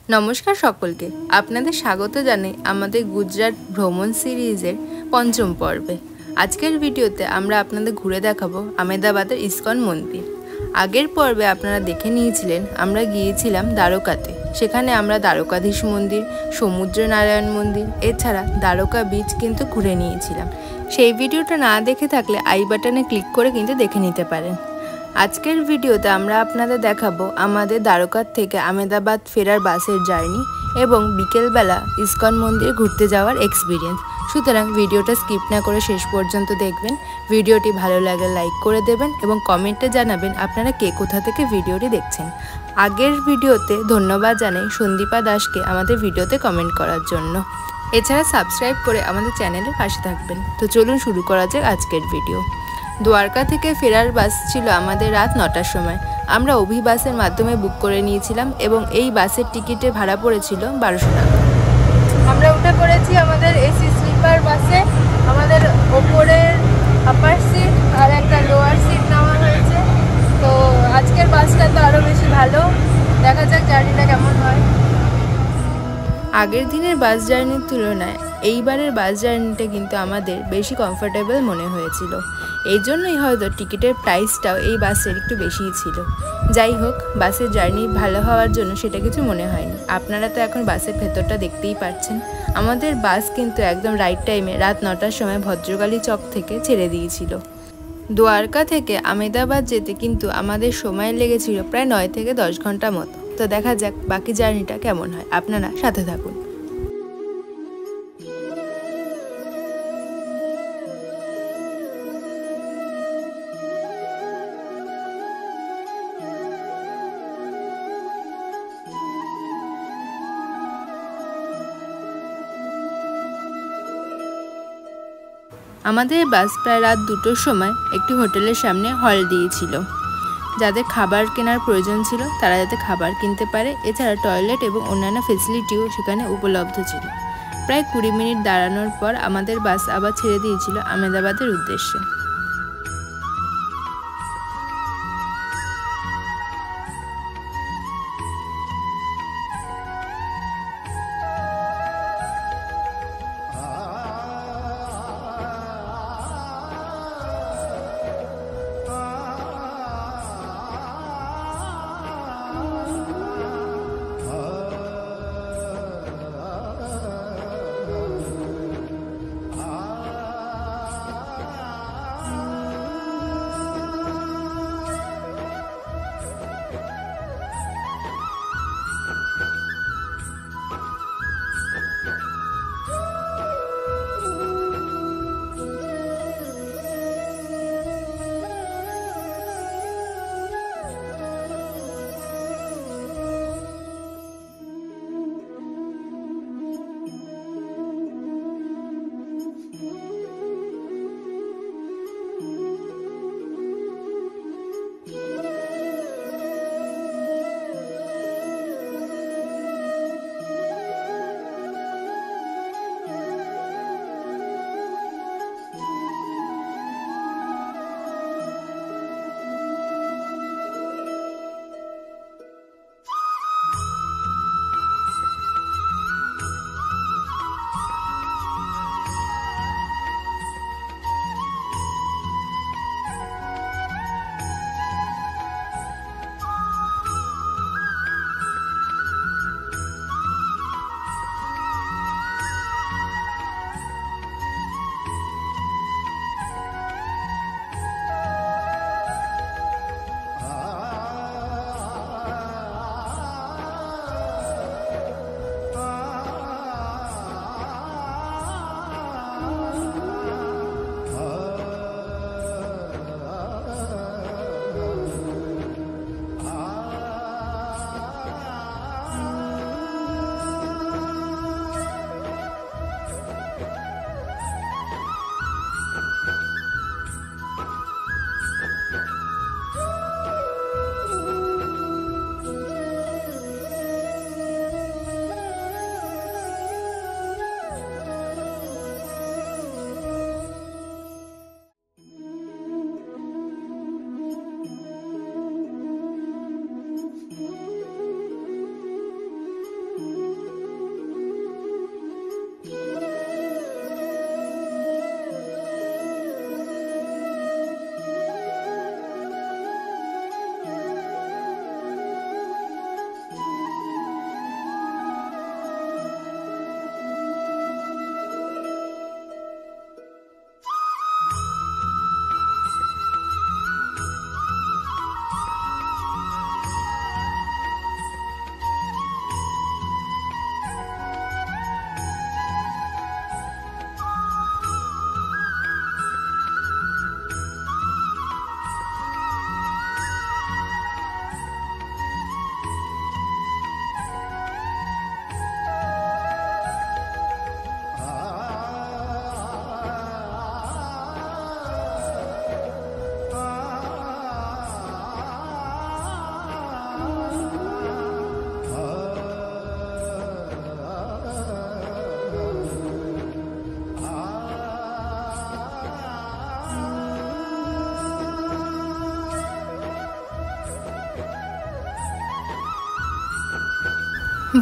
নমস্কার সকলকে, আপনাদের স্বাগত জানাই আমাদের গুজরাট ভ্রমণ সিরিজের পঞ্চম পর্বে। আজকের ভিডিওতে আমরা আপনাদের ঘুরে দেখাবো আহমেদাবাদের ইসকন মন্দির। আগের পর্বে আপনারা দেখে নিয়েছিলেন আমরা গিয়েছিলাম দ্বারকাতে। সেখানে আমরা দ্বারকাধীশ মন্দির, সমুদ্র নারায়ণ মন্দির, এছাড়া দ্বারকা বিচ কিন্তু ঘুরে নিয়েছিলাম। সেই ভিডিওটা না দেখে থাকলে আই বাটনে ক্লিক করে কিন্তু দেখে নিতে পারেন। আজকের ভিডিওতে আমরা আপনাদের দেখাবো আমাদের দ্বারকার থেকে আহমেদাবাদ ফেরার বাসের জার্নি এবং বিকেলবেলা ইসকন মন্দির ঘুরতে যাওয়ার এক্সপিরিয়েন্স। সুতরাং ভিডিওটা স্কিপ না করে শেষ পর্যন্ত দেখবেন। ভিডিওটি ভালো লাগলে লাইক করে দেবেন এবং কমেন্টে জানাবেন আপনারা কে কোথা থেকে ভিডিওটি দেখছেন। আগের ভিডিওতে ধন্যবাদ জানাই সন্দীপা দাসকে আমাদের ভিডিওতে কমেন্ট করার জন্য। এছাড়া সাবস্ক্রাইব করে আমাদের চ্যানেলের পাশে থাকবেন। তো চলুন শুরু করা যাক আজকের ভিডিও। দ্বারকা থেকে ফেরার বাস ছিল আমাদের রাত 9টার সময়। আমরা অভিবাসের মাধ্যমে বুক করে নিয়েছিলাম এবং এই বাসের টিকিটের ভাড়া পড়েছিল 1200 টাকা। আমরা উঠে পড়েছি আমাদের এসি স্লিপার বাসে। আমাদের ওপরের আপার সিট আর একটা লোয়ার সিট নেওয়া হয়েছে। তো আজকের বাসটা তো আরও বেশি ভালো। দেখা যাক জার্নিটা কেমন হয়। আগের দিনের বাস জার্নির তুলনায় এইবারের বাস জার্নিটা কিন্তু আমাদের বেশি কমফোর্টেবল মনে হয়েছিল। এই জন্যই হয়তো টিকিটের প্রাইসটাও এই বাসের একটু বেশিই ছিল। যাই হোক, বাসের জার্নি ভালো হওয়ার জন্য সেটা কিছু মনে হয়নি। আপনারা তো এখন বাসের ভেতরটা দেখতেই পাচ্ছেন। আমাদের বাস কিন্তু একদম রাইট টাইমে রাত 9টার সময় ভদ্রকালী চক থেকে ছেড়ে দিয়েছিল। দ্বারকা থেকে আহমেদাবাদ যেতে কিন্তু আমাদের সময় লেগেছিল প্রায় 9 থেকে 10 ঘন্টা মতো। তো দেখা যাক বাকি জার্নিটা কেমন হয়, আপনারা সাথে থাকুন। আমাদের বাস প্রায় রাত 2টোর সময় একটি হোটেলের সামনে হল দিয়েছিল। যাদের খাবার কেনার প্রয়োজন ছিল তারা যাতে খাবার কিনতে পারে। এছাড়া টয়লেট এবং অন্যান্য ফেসিলিটিও সেখানে উপলব্ধ ছিল। প্রায় 20 মিনিট দাঁড়ানোর পর আমাদের বাস আবার ছেড়ে দিয়েছিল আহমেদাবাদের উদ্দেশ্যে।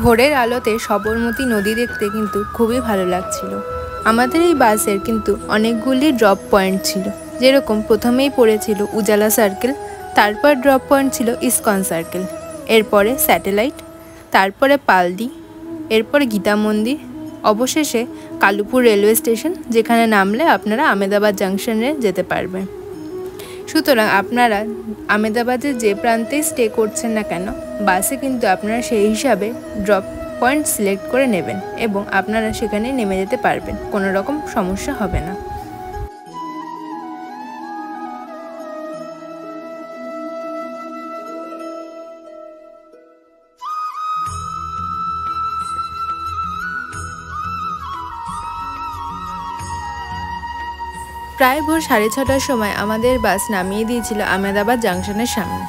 ভোরের আলোতে সবরমতী নদী দেখতে কিন্তু খুবই ভালো লাগছিল। আমাদের এই বাসের কিন্তু অনেকগুলি ড্রপ পয়েন্ট ছিল, যেরকম প্রথমেই পড়েছিল উজালা সার্কেল, তারপর ড্রপ পয়েন্ট ছিল ইসকন সার্কেল, এরপরে স্যাটেলাইট, তারপরে পালদি, এরপরে গীতা মন্দির, অবশেষে কালুপুর রেলওয়ে স্টেশন, যেখানে নামলে আপনারা আমেদাবাদ জাংশনে যেতে পারবেন। সুতরাং আপনারা আমেদাবাদের যে প্রান্তে স্টে করছেন না কেন, বাসে কিন্তু আপনারা সেই হিসাবে ড্রপ পয়েন্ট সিলেক্ট করে নেবেন এবং আপনারা সেখানে নেমে যেতে পারবেন, কোনো রকম সমস্যা হবে না। প্রায় ভোর 6:30টার সময় আমাদের বাস নামিয়ে দিয়েছিল আমেদাবাদ জাংশনের সামনে।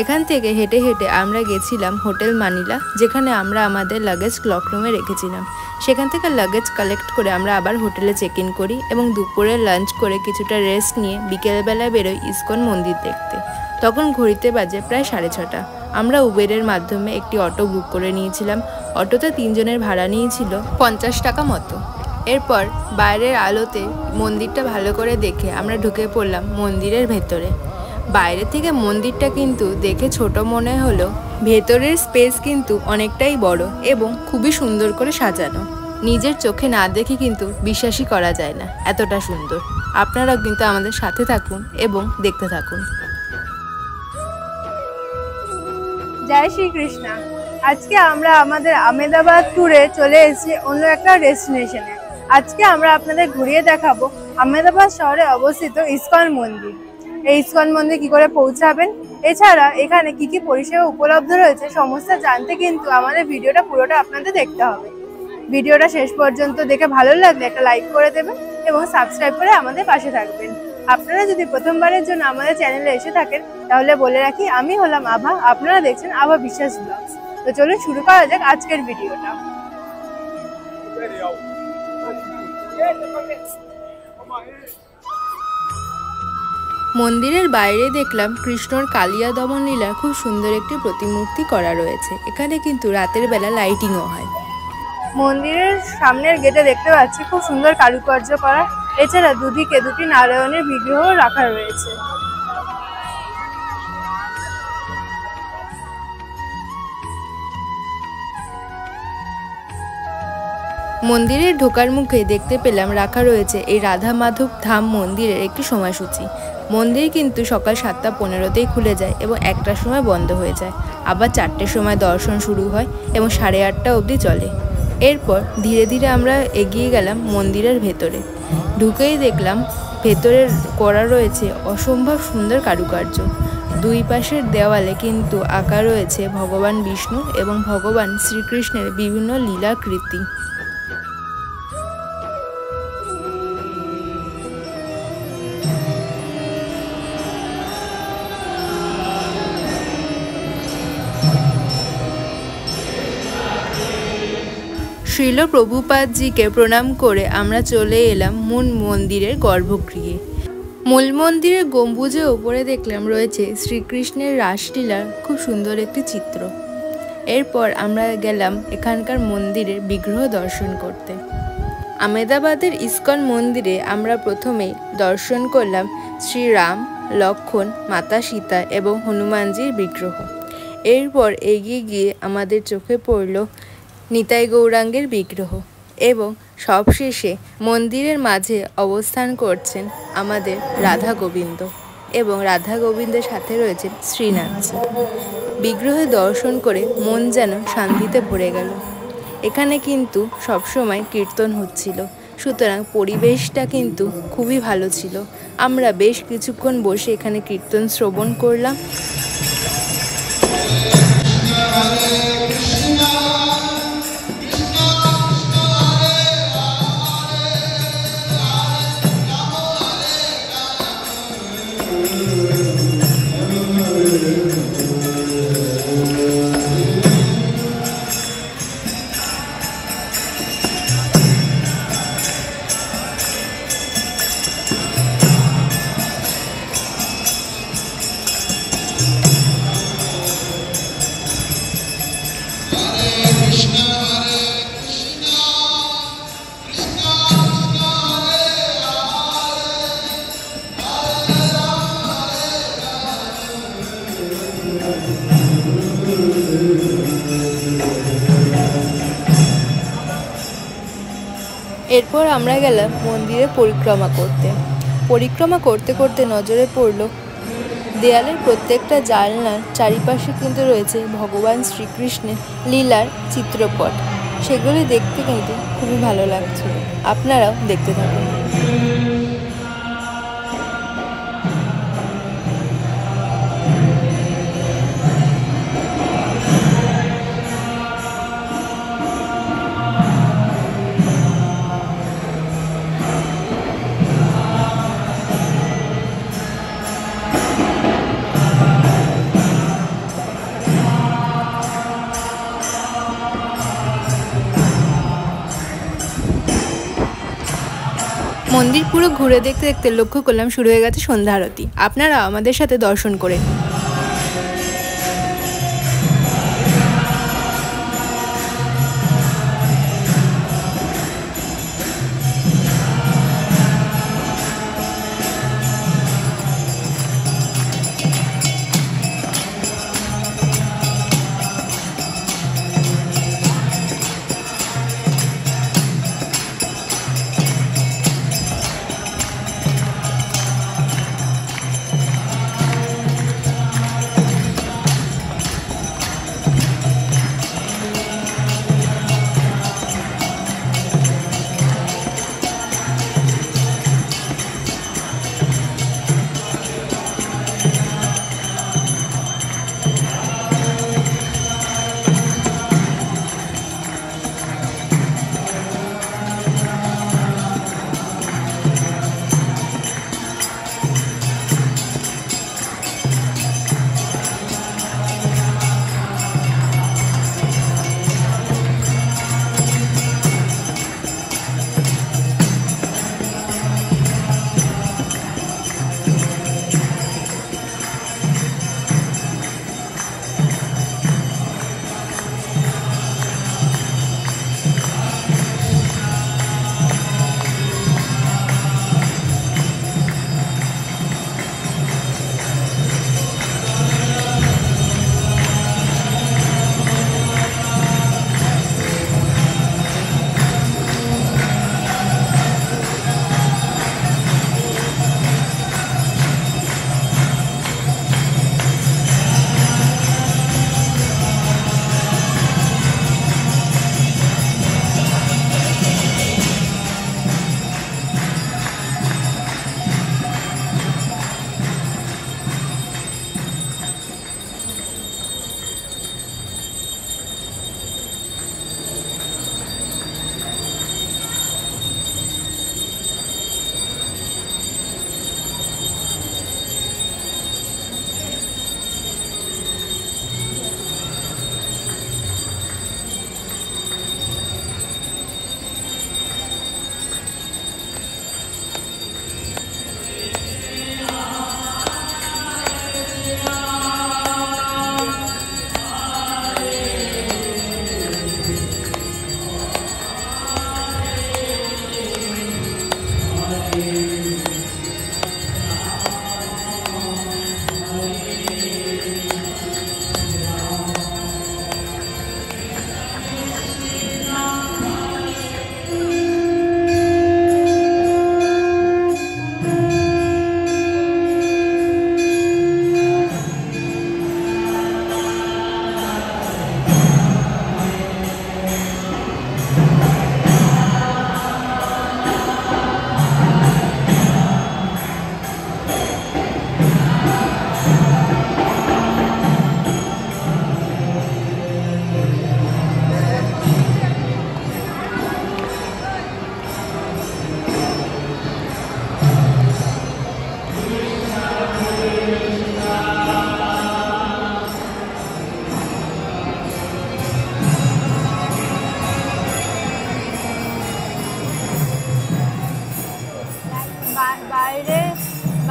এখান থেকে হেঁটে হেঁটে আমরা গেছিলাম হোটেল মানিলা, যেখানে আমরা আমাদের লাগেজ ক্লক রুমে রেখেছিলাম। সেখান থেকে লাগেজ কালেক্ট করে আমরা আবার হোটেলে চেক ইন করি এবং দুপুরে লাঞ্চ করে কিছুটা রেস্ট নিয়ে বিকেলবেলা বেরোই ইসকন মন্দির দেখতে। তখন ঘড়িতে বাজে প্রায় 6:30। আমরা উবেরের মাধ্যমে একটি অটো বুক করে নিয়েছিলাম। অটোতে 3 জনের ভাড়া নিয়েছিল 50 টাকা মতো। এরপর বাইরের আলোতে মন্দিরটা ভালো করে দেখে আমরা ঢুকে পড়লাম মন্দিরের ভেতরে। বাইরে থেকে মন্দিরটা কিন্তু দেখে ছোট মনে হলো, ভেতরের স্পেস কিন্তু অনেকটাই বড় এবং খুবই সুন্দর করে সাজানো। নিজের চোখে না দেখে কিন্তু বিশ্বাসই করা যায় না, এতটা সুন্দর। আপনারাও কিন্তু আমাদের সাথে থাকুন এবং দেখতে থাকুন। জয় শ্রীকৃষ্ণ। আজকে আমরা আমাদের আমেদাবাদ ট্যুরে চলে এসেছি অন্য একটা ডেস্টিনেশনে। আজকে আমরা আপনাদের ঘুরিয়ে দেখাবো আমেদাবাদ শহরে অবস্থিত ইসকন মন্দির। এই ইসকন মন্দির কি করে পৌঁছাবেন, এছাড়া এখানে কি কি পরিষেবা উপলব্ধ রয়েছে, সমস্ত জানতে কিন্তু আমাদের ভিডিওটা পুরোটা আপনাদের দেখতে হবে। ভিডিওটা শেষ পর্যন্ত দেখে ভালো লাগলে একটা লাইক করে দেবেন এবং সাবস্ক্রাইব করে আমাদের পাশে থাকবেন। আপনারা যদি প্রথমবারের জন্য আমাদের চ্যানেলে এসে থাকেন তাহলে বলে রাখি, আমি হলাম আভা, আপনারা দেখছেন আভা বিশ্বাস ব্লগস। তো চলুন শুরু করা যাক আজকের ভিডিওটা। মন্দিরের বাইরে দেখলাম কৃষ্ণর কালিয়া দমন লীলার খুব সুন্দর একটি প্রতিমূর্তি করা রয়েছে। এখানে কিন্তু রাতের বেলা লাইটিংও হয়। মন্দিরের সামনের গেটে দেখতে পাচ্ছি খুব সুন্দর কারুকার্য করা, এছাড়া দুদিকে দুটি নারায়ণের বিগ্রহ রাখা রয়েছে। মন্দিরের ঢোকার মুখে দেখতে পেলাম রাখা রয়েছে এই রাধা মাধব ধাম মন্দিরের একটি সময়সূচি। মন্দির কিন্তু সকাল 7:15তেই খুলে যায় এবং 1টার সময় বন্ধ হয়ে যায়। আবার 4টের সময় দর্শন শুরু হয় এবং 8:30 অবধি চলে। এরপর ধীরে ধীরে আমরা এগিয়ে গেলাম মন্দিরের ভেতরে। ঢুকেই দেখলাম ভেতরে করা রয়েছে অসম্ভব সুন্দর কারুকার্য। দুই পাশের দেওয়ালে কিন্তু আঁকা রয়েছে ভগবান বিষ্ণু এবং ভগবান শ্রীকৃষ্ণের বিভিন্ন লীলাকৃতি। শ্রীল প্রভুপাদজিকে প্রণাম করে আমরা চলে এলাম মূল মন্দিরের গর্ভগৃহে। মূল মন্দিরের গম্বুজের ওপরে দেখলাম রয়েছে শ্রীকৃষ্ণের রাসলীলার খুব সুন্দর একটি চিত্র। এরপর আমরা গেলাম এখানকার মন্দিরের বিগ্রহ দর্শন করতে। আমেদাবাদের ইসকন মন্দিরে আমরা প্রথমে দর্শন করলাম শ্রীরাম, লক্ষ্মণ, মাতা সীতা এবং হনুমানজির বিগ্রহ। এরপর এগিয়ে গিয়ে আমাদের চোখে পড়ল নিতাই গৌরাঙ্গের বিগ্রহ এবং সবশেষে মন্দিরের মাঝে অবস্থান করছেন আমাদের রাধা গোবিন্দ এবং রাধা গোবিন্দের সাথে রয়েছেন শ্রীনাথজি। বিগ্রহে দর্শন করে মন যেন শান্তিতে ভরে গেল। এখানে কিন্তু সবসময় কীর্তন হচ্ছিল, সুতরাং পরিবেশটা কিন্তু খুবই ভালো ছিল। আমরা বেশ কিছুক্ষণ বসে এখানে কীর্তন শ্রবণ করলাম। এরপর আমরা গেলাম মন্দিরে পরিক্রমা করতে করতে নজরে পড়ল দেয়ালের প্রত্যেকটা জানলার চারিপাশে কিন্তু রয়েছে ভগবান শ্রীকৃষ্ণের লীলার চিত্রপট। সেগুলি দেখতে কিন্তু খুবই ভালো লাগছিল। আপনারাও দেখতে থাকুন। মন্দির পুরো ঘুরে দেখতে দেখতে লক্ষ্য করলাম শুরু হয়ে গেছে সন্ধ্যা আরতি। আপনারা আমাদের সাথে দর্শন করে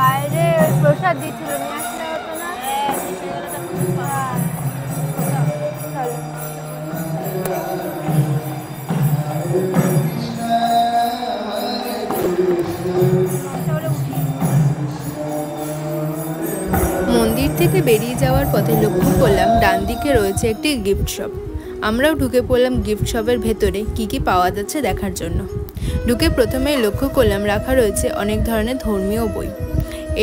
বাইরে প্রসাদ দিচ্ছিল, নিয়ে আসলে হতো না? মন্দির থেকে বেরিয়ে যাওয়ার পথে লক্ষ্য করলাম ডান দিকে রয়েছে একটি গিফট শপ। আমরাও ঢুকে পড়লাম গিফট শপের ভেতরে কি কি পাওয়া যাচ্ছে দেখার জন্য। ঢুকে প্রথমেই লক্ষ্য করলাম রাখা রয়েছে অনেক ধরনের ধর্মীয় বই।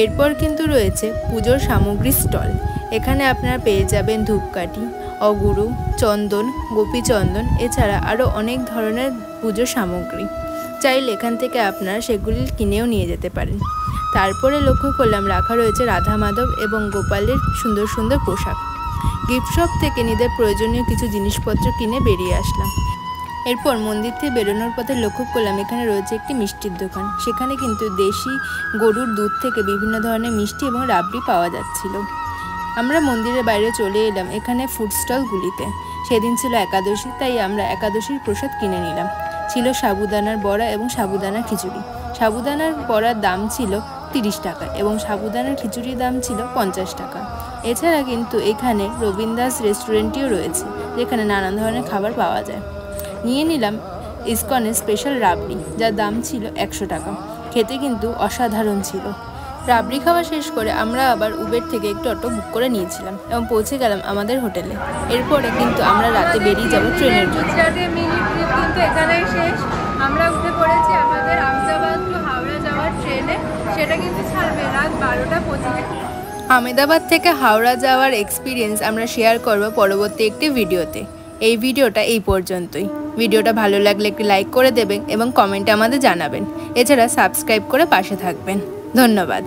এরপর কিন্তু রয়েছে পুজোর সামগ্রীর স্টল। এখানে আপনারা পেয়ে যাবেন ধূপকাঠি, অগুরু, চন্দন, গোপীচন্দন, এছাড়া আরও অনেক ধরনের পুজোর সামগ্রী। চাইলে এখান থেকে আপনারা সেগুলি কিনেও নিয়ে যেতে পারেন। তারপরে লক্ষ্য করলাম রাখা রয়েছে রাধা মাধব এবং গোপালের সুন্দর সুন্দর পোশাক। গিফট শপ থেকে নিজেদের প্রয়োজনীয় কিছু জিনিসপত্র কিনে বেরিয়ে আসলাম। এরপর মন্দির থেকে বেরোনোর পথে লক্ষ্য করলাম এখানে রয়েছে একটি মিষ্টির দোকান। সেখানে কিন্তু দেশি গরুর দুধ থেকে বিভিন্ন ধরনের মিষ্টি এবং রাবড়ি পাওয়া যাচ্ছিল। আমরা মন্দিরের বাইরে চলে এলাম এখানে ফুড স্টলগুলিতে। সেদিন ছিল একাদশী, তাই আমরা একাদশীর প্রসাদ কিনে নিলাম। ছিল সাবুদানার বড়া এবং সাবুদানার খিচুড়ি। সাবুদানার বড়ার দাম ছিল 30 টাকা এবং সাবুদানার খিচুড়ির দাম ছিল 50 টাকা। এছাড়া কিন্তু এখানে রবীন্দাস রেস্টুরেন্টটিও রয়েছে, যেখানে নানান ধরনের খাবার পাওয়া যায়। নিয়ে নিলাম ইসকনের স্পেশাল রাবড়ি, যার দাম ছিল 100 টাকা। খেতে কিন্তু অসাধারণ ছিল। রাবড়ি খাওয়া শেষ করে আমরা আবার উবের থেকে একটু অটো বুক করে নিয়েছিলাম এবং পৌঁছে গেলাম আমাদের হোটেলে। এরপরে কিন্তু আমরা রাতে বেরিয়ে যাব ট্রেনের জন্য। গুজরাটের মিনি ট্রিপ কিন্তু এখানেই শেষ। আমরা উঠে পড়েছি আমাদের আহমেদাবাদ টু হাওড়া যাওয়ার ট্রেনে। সেটা কিন্তু ছাড়বে রাত 12:25। আহমেদাবাদ থেকে হাওড়া যাওয়ার এক্সপিরিয়েন্স আমরা শেয়ার করব পরবর্তী একটি ভিডিওতে। এই ভিডিওটা এই পর্যন্তই। ভিডিওটা ভালো লাগলে একটি লাইক করে দেবেন এবং কমেন্টে আমাদের জানাবেন। এছাড়া সাবস্ক্রাইব করে পাশে থাকবেন। ধন্যবাদ।